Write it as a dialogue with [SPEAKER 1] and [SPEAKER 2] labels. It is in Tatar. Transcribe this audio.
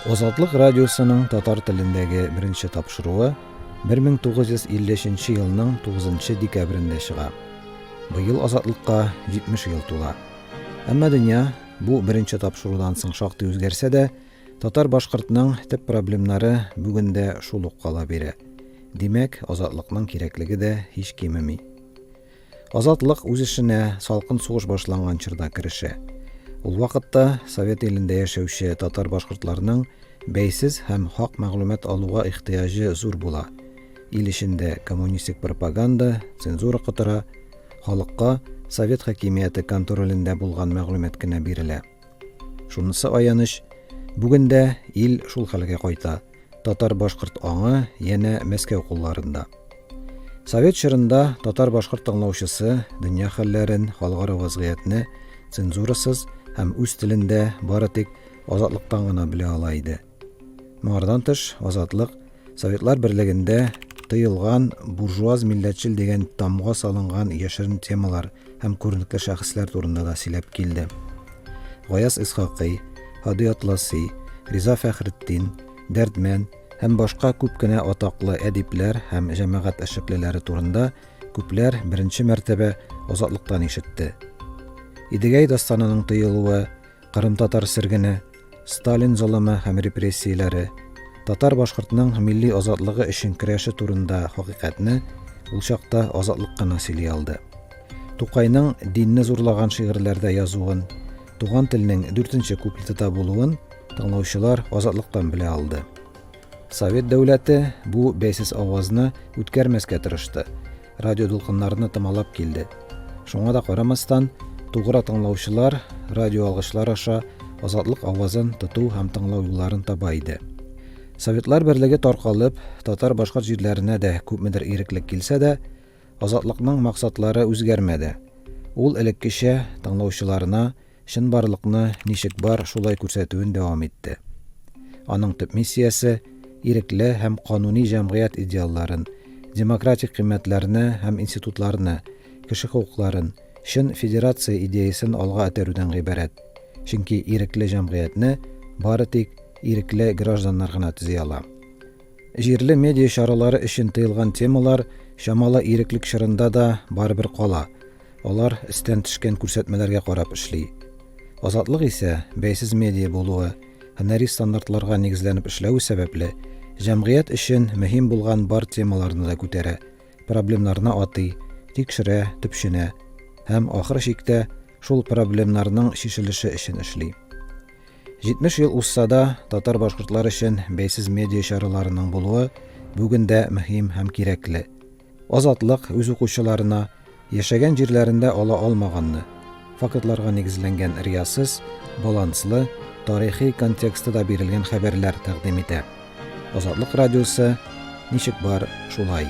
[SPEAKER 1] Озатлык радиосының татар телендәге беренче тапшыруы 1955 елның 9 декабрендә чыга. Быел Азатлыкка 70 ел тула. Әмма дөнья бу беренче тапшырудан соң шактый үзгәрсә дә, татар-башкортның төп проблемнары бүгендә шул ук кала бирә. Димәк, Азатлыкның кирәклеге дә һич кимеми. Азатлык үз эшенә салкын сугыш башланган чорда керешә. Ул вакытта Совет илендә яшәүче татар-башкортларның бәйсез һәм хак мәгълүмат алуга ихтыяҗы зур була. Ил эчендә коммунистик пропаганда, цензура кытыра, халыкка Совет хакимияте контролендә булган мәгълүмат кенә бирелә. Шунысы аяныч, бүгендә ил шул хәлгә кайта. Татар-башкорт аңы янә Мәскәү кулларында. Совет чорында татар-башкорт тыңлаучысы дөнья хәлләрен, халыкара вазгыятьне цензурасыз һәм үз телендә бары тик Азатлыктан гына белә ала иде. Моңардан тыш, Азатлык Советлар берлегендә тыелган буржуаз милләтчел дигән тамга салынган яшерен темалар һәм күренекле шәхесләр турында да сөйләп килде. Гаяз Исхакый, Хади Атласи, Риза Фәхретдин, Дәрдмән һәм башка күп кенә атаклы әдипләр һәм җәмәгать эшлеклеләре турында күпләр беренче мәртәбә Азатлыктан ишетте. Идегәй дастанының тыелуы, Кырым татар сергене, Сталин золымы һәм репрессияләре, татар-башкортның милли азатлыгы өчен көрәше турында хакыйкатьне ул чакта Азатлык кына сөйли алды. Тукайның динне зурлаган шигырьләрдә язуын, туган телнең 4нче куплетта булуын тыңлаучылар Азатлыктан белә алды. Совет дәүләте бу бәйсез авазны үткәрмәскә тырышты. Радио дулкыннарны томалап килде. Шуңа да карамастан, тугры тыңлаучылар радио алгычлар аша Азатлык авазын тоту һәм тыңлау юлларын таба иде. Советлар берлеге таркалып, татар-башкорт җирләренә дә күпмедер иреклек килсә дә, Азатлыкның максатлары үзгәрмәде. Ул элеккечә тыңлаучыларына чынбарлыкны ничек бар шулай күрсәтүен дәвам итте. Аның төп миссиясе ирекле һәм кануни җәмгыять идеалларын, демократик кыйммәтләрне һәм институтларны, кеше хукукларын, чын федерация идеясын алга этәрүдән гыйбарәт. Чөнки ирекле җәмгыятьне бары тик ирекле гражданнар гына төзи ала. Җирле медиа чаралары өчен тыелган темалар чамалы иреклек чорында да барыбер кала. Алар истән төшкән күрсәтмәләргә карап эшли. Азатлык исә бәйсез медиа булуы, һөнәри стандартларга нигезләнеп эшләү сәбәпле җәмгыять өчен мөһим булган бар темаларны да күтәрә, проблемнарны атый, тикшерә, төпченә һәм ахыр чиктә шул проблемнарның шишелеше өчен эшли. 70 ел узса да, татар-башкортлар өчен бәйсез медиа чараларының булуы бүгендә мөһим һәм кирәкле. Азатлык үз укучыларына яшәгән җирләрендә ала алмаганны, фактларга нигезләнгән риясыз, баланслы, тарихи контекстта бирелгән хәбәрләр тәкъдим итә. Азатлык радиосы ничек бар шулай.